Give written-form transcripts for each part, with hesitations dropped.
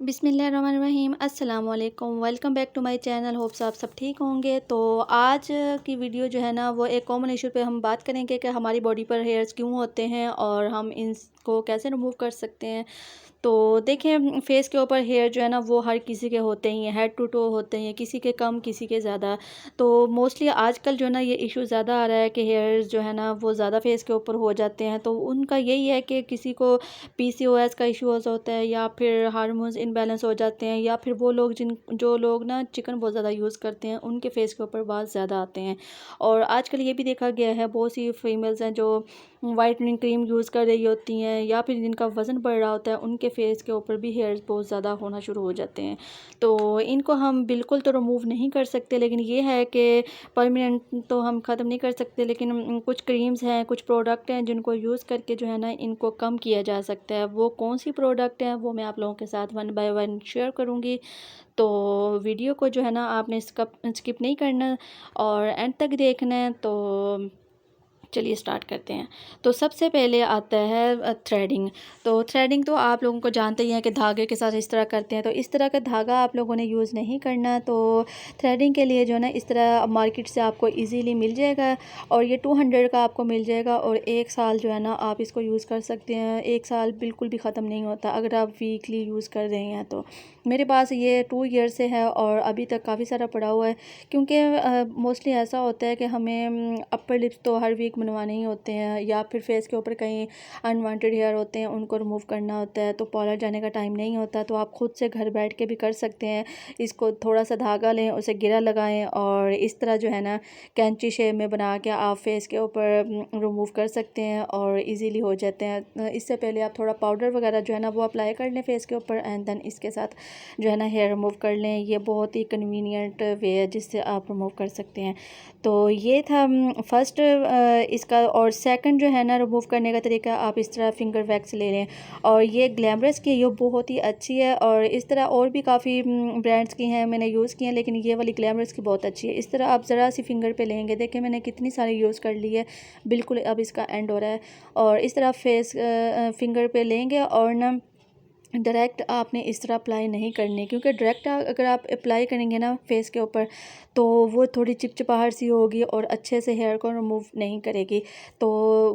बिस्मिल्लाहिर्रहमानिर्रहीम अस्सलाम वालेकुम। Welcome back to my channel. Hopes आप सब ठीक होंगे। तो आज की वीडियो जो है ना वो एक कॉमन इशू पे हम बात करेंगे कि हमारी बॉडी पर हेयर्स क्यों होते हैं और हम इनको कैसे रिमूव कर सकते हैं। तो देखें, फेस के ऊपर हेयर जो है ना वो हर किसी के होते ही हैं, हेड टू टो होते हैं, किसी के कम किसी के ज़्यादा। तो मोस्टली आजकल जो है ना ये इशू ज़्यादा आ रहा है कि हेयर्स जो है ना वो ज़्यादा फेस के ऊपर हो जाते हैं। तो उनका यही है कि किसी को पीसीओएस का इशू होता है या फिर हार्मोन्स इनबैलेंस हो जाते हैं, या फिर वो लोग जो लोग ना चिकन बहुत ज़्यादा यूज़ करते हैं उनके फेस के ऊपर बाल ज़्यादा आते हैं। और आजकल ये भी देखा गया है बहुत सी फीमेल्स हैं जो वाइटनिंग क्रीम यूज़ कर रही होती हैं या फिर जिनका वज़न बढ़ रहा होता है उनके फेस के ऊपर भी हेयर्स बहुत ज़्यादा होना शुरू हो जाते हैं। तो इनको हम बिल्कुल तो रिमूव नहीं कर सकते, लेकिन ये है कि परमानेंट तो हम ख़त्म नहीं कर सकते, लेकिन कुछ क्रीम्स हैं, कुछ प्रोडक्ट हैं जिनको यूज़ करके जो है ना इनको कम किया जा सकता है। वो कौन सी प्रोडक्ट हैं वो मैं आप लोगों के साथ वन बाय वन शेयर करूँगी। तो वीडियो को जो है ना आपने स्किप नहीं करना और एंड तक देखना है। तो चलिए स्टार्ट करते हैं। तो सबसे पहले आता है थ्रेडिंग। तो थ्रेडिंग तो आप लोगों को जानते ही हैं कि धागे के साथ इस तरह करते हैं। तो इस तरह का धागा आप लोगों ने यूज़ नहीं करना। तो थ्रेडिंग के लिए जो है ना इस तरह मार्केट से आपको इजीली मिल जाएगा और ये 200 का आपको मिल जाएगा और 1 साल जो है ना आप इसको यूज़ कर सकते हैं। 1 साल बिल्कुल भी ख़त्म नहीं होता अगर आप वीकली यूज़ कर रहे हैं। तो मेरे पास ये 2 ईयर से है और अभी तक काफ़ी सारा पड़ा हुआ है, क्योंकि मोस्टली ऐसा होता है कि हमें अपर लिप्स तो हर वीक बनवाने ही होते हैं या फिर फेस के ऊपर कहीं अनवांटेड हेयर होते हैं उनको रिमूव करना होता है, तो पार्लर जाने का टाइम नहीं होता। तो आप खुद से घर बैठ के भी कर सकते हैं। इसको थोड़ा सा धागा लें, उसे गिरा लगाएं और इस तरह जो है ना कैंची शेप में बना के आप फेस के ऊपर रिमूव कर सकते हैं और इजीली हो जाते हैं। इससे पहले आप थोड़ा पाउडर वगैरह जो है ना वो अप्लाई कर लें फेस के ऊपर एंड देन इसके साथ जो है ना हेयर रिमूव कर लें। ये बहुत ही कन्वीनियंट वे है जिससे आप रिमूव कर सकते हैं। तो ये था फर्स्ट इसका। और सेकंड जो है ना रिमूव करने का तरीका, आप इस तरह फिंगर वैक्स ले लें और ये ग्लैमरस की ये बहुत ही अच्छी है और इस तरह और भी काफ़ी ब्रांड्स की हैं मैंने यूज़ की हैं, लेकिन ये वाली ग्लैमरस की बहुत अच्छी है। इस तरह आप ज़रा सी फिंगर पे लेंगे, देखें मैंने कितनी सारी यूज़ कर ली है, बिल्कुल अब इसका एंड हो रहा है। और इस तरह फेस फिंगर पे लेंगे और ना डायरेक्ट आपने इस तरह अप्लाई नहीं करनी, क्योंकि डायरेक्ट अगर आप अप्लाई करेंगे ना फेस के ऊपर तो वो थोड़ी चिपचिपाहट सी होगी और अच्छे से हेयर को रिमूव नहीं करेगी। तो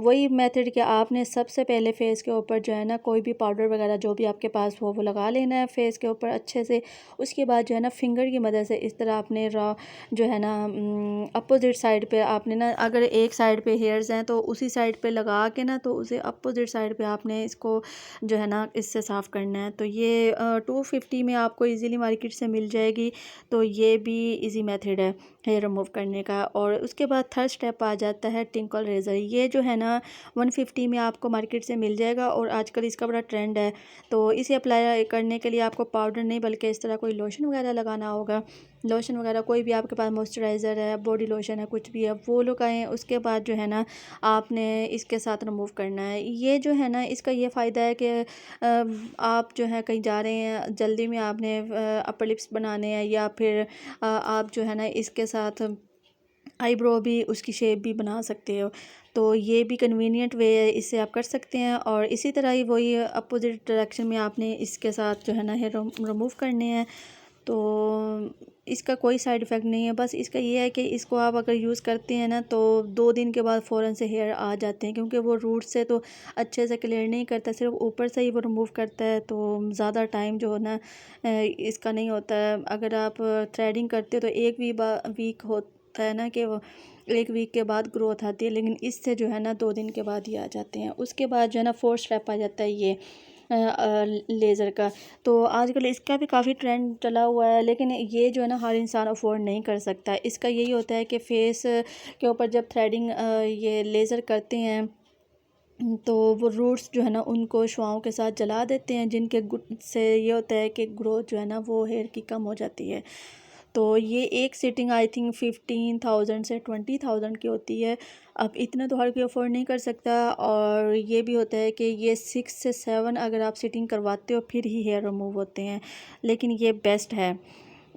वही मेथड कि आपने सबसे पहले फेस के ऊपर जो है ना कोई भी पाउडर वगैरह जो भी आपके पास हो वो लगा लेना है फेस के ऊपर अच्छे से। उसके बाद जो है ना फिंगर की मदद से इस तरह आपने रॉ जो है ना अपोजिट साइड पे आपने ना, अगर एक साइड पे हेयर्स हैं तो उसी साइड पे लगा के ना तो उसे अपोजिट साइड पे आपने इसको जो है ना इससे साफ़ करना है। तो ये 250 में आपको इजीली मार्केट से मिल जाएगी। तो ये भी इजी मेथड है हेयर रिमूव करने का। और उसके बाद थर्ड स्टेप आ जाता है टिंकल रेज़र। ये जो है ना 150 में आपको मार्केट से मिल जाएगा और आजकल इसका बड़ा ट्रेंड है। तो इसे अप्लाई करने के लिए आपको पाउडर नहीं बल्कि इस तरह कोई लोशन वगैरह लगाना होगा। लोशन वगैरह कोई भी आपके पास, मॉइस्चराइज़र है, बॉडी लोशन है, कुछ भी है वो लगाएं। उसके बाद जो है ना आपने इसके साथ रिमूव करना है। ये जो है ना इसका ये फ़ायदा है कि आप जो है कहीं जा रहे हैं जल्दी में, आपने अपर लिप्स बनाने हैं या फिर आप जो है ना इसके साथ आईब्रो भी उसकी शेप भी बना सकते हो। तो ये भी कन्वीनियंट वे है, इससे आप कर सकते हैं। और इसी तरह ही वही अपोजिट डायरेक्शन में आपने इसके साथ जो है ना हेयर रिमूव करने हैं। तो इसका कोई साइड इफ़ेक्ट नहीं है, बस इसका ये है कि इसको आप अगर यूज़ करते हैं ना तो 2 दिन के बाद फ़ौरन से हेयर आ जाते हैं, क्योंकि वो रूट से तो अच्छे से क्लियर नहीं करता, सिर्फ ऊपर से ही वो रिमूव करता है। तो ज़्यादा टाइम जो है ना इसका नहीं होता है। अगर आप थ्रेडिंग करते हो तो एक वीक होता है ना कि वो 1 वीक के बाद ग्रोथ आती है, लेकिन इससे जो है ना 2 दिन के बाद ही आ जाते हैं। उसके बाद जो है ना फोर्थ स्टेप आ जाता है ये लेज़र का। तो आजकल इसका भी काफ़ी ट्रेंड चला हुआ है, लेकिन ये जो है ना हर इंसान अफोर्ड नहीं कर सकता। इसका यही होता है कि फेस के ऊपर जब थ्रेडिंग ये लेज़र करते हैं तो वो रूट्स जो है ना उनको शुआओं के साथ जला देते हैं, जिनके से ये होता है कि ग्रोथ जो है ना वो हेयर की कम हो जाती है। तो ये एक सिटिंग आई थिंक 15,000 से 20,000 की होती है। अब इतना तो हर कोई अफोर्ड नहीं कर सकता। और ये भी होता है कि ये 6 से 7 अगर आप सिटिंग करवाते हो फिर ही हेयर रिमूव होते हैं, लेकिन ये बेस्ट है।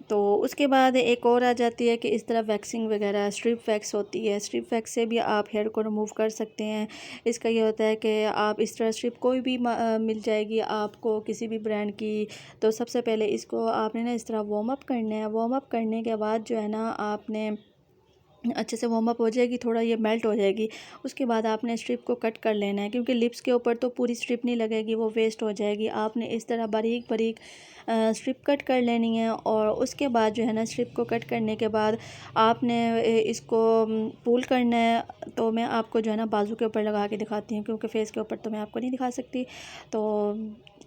तो उसके बाद एक और आ जाती है कि इस तरह वैक्सिंग वगैरह स्ट्रिप वैक्स होती है। स्ट्रिप वैक्स से भी आप हेयर को रिमूव कर सकते हैं। इसका ये होता है कि आप इस तरह स्ट्रिप कोई भी मिल जाएगी आपको किसी भी ब्रांड की। तो सबसे पहले इसको आपने ना इस तरह वार्म अप करना है। वार्म अप करने के बाद जो है ना आपने अच्छे से वार्म अप हो जाएगी, थोड़ा ये मेल्ट हो जाएगी। उसके बाद आपने स्ट्रिप को कट कर लेना है, क्योंकि लिप्स के ऊपर तो पूरी स्ट्रिप नहीं लगेगी, वो वेस्ट हो जाएगी। आपने इस तरह बारीक बारीक स्ट्रिप कट कर लेनी है। और उसके बाद जो है ना स्ट्रिप को कट करने के बाद आपने इसको पुल करना है। तो मैं आपको जो है ना बाजू के ऊपर लगा के दिखाती हूँ, क्योंकि फेस के ऊपर तो मैं आपको नहीं दिखा सकती। तो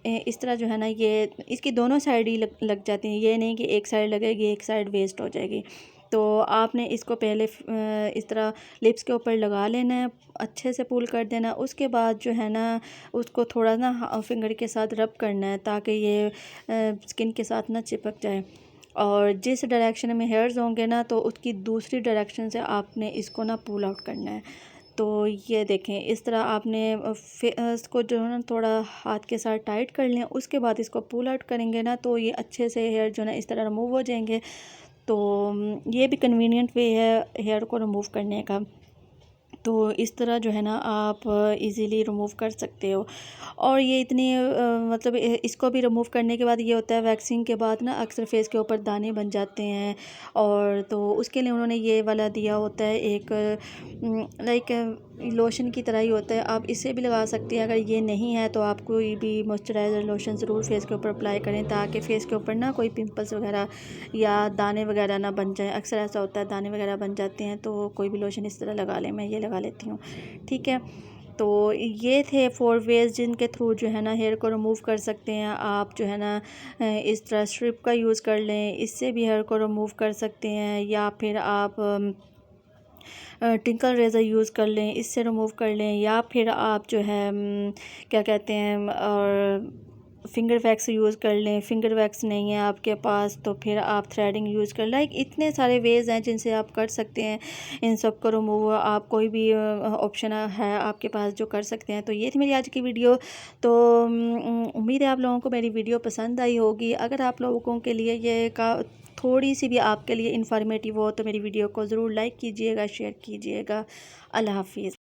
इस तरह जो है ना ये इसकी दोनों साइड ही लग जाती हैं, ये नहीं कि एक साइड लगेगी एक साइड वेस्ट हो जाएगी। तो आपने इसको पहले इस तरह लिप्स के ऊपर लगा लेना है, अच्छे से पुल कर देना। उसके बाद जो है ना उसको थोड़ा ना फिंगर के साथ रब करना है, ताकि ये स्किन के साथ ना चिपक जाए। और जिस डायरेक्शन में हेयर्स होंगे ना, तो उसकी दूसरी डायरेक्शन से आपने इसको ना पुल आउट करना है। तो ये देखें, इस तरह आपने इसको जो है ना थोड़ा हाथ के साथ टाइट कर लें। उसके बाद इसको पुल आउट करेंगे ना, तो ये अच्छे से हेयर जो है ना इस तरह रिमूव हो जाएंगे। तो ये भी कन्वीनियंट वे है हेयर को रिमूव करने का। तो इस तरह जो है ना आप इजीली रिमूव कर सकते हो। और ये इतनी मतलब इसको भी रिमूव करने के बाद ये होता है, वैक्सिंग के बाद ना अक्सर फेस के ऊपर दाने बन जाते हैं। और तो उसके लिए उन्होंने ये वाला दिया होता है, एक लाइक लोशन की तरह ही होता है, आप इसे भी लगा सकती हैं। अगर ये नहीं है तो आप कोई भी मॉइस्चराइज़र लोशन ज़रूर फेस के ऊपर अप्लाई करें, ताकि फेस के ऊपर ना कोई पिंपल्स वगैरह या दाने वगैरह ना बन जाए। अक्सर ऐसा होता है, दाने वगैरह बन जाते हैं, तो कोई भी लोशन इस तरह लगा लें। मैं ये लगा लेती हूँ, ठीक है। तो ये थे 4 वेज़ जिनके थ्रू जो है ना हेयर को रिमूव कर सकते हैं आप। जो है ना इस तरह स्ट्रिप का यूज़ कर लें, इससे भी हेयर को रिमूव कर सकते हैं। या फिर आप टिंकल रेज़र यूज़ कर लें, इससे रिमूव कर लें। या फिर आप जो है क्या कहते हैं, और फिंगर वैक्स यूज़ कर लें। फिंगर वैक्स नहीं है आपके पास तो फिर आप थ्रेडिंग यूज़ कर लाइक इतने सारे वेज़ हैं जिनसे आप कर सकते हैं इन सब को रिमूव। आप कोई भी ऑप्शन है आपके पास जो कर सकते हैं। तो ये थी मेरी आज की वीडियो। तो उम्मीद है आप लोगों को मेरी वीडियो पसंद आई होगी। अगर आप लोगों के लिए ये का थोड़ी सी भी आपके लिए इन्फॉर्मेटिव हो, तो मेरी वीडियो को ज़रूर लाइक कीजिएगा, शेयर कीजिएगा। अल्लाह हाफिज़।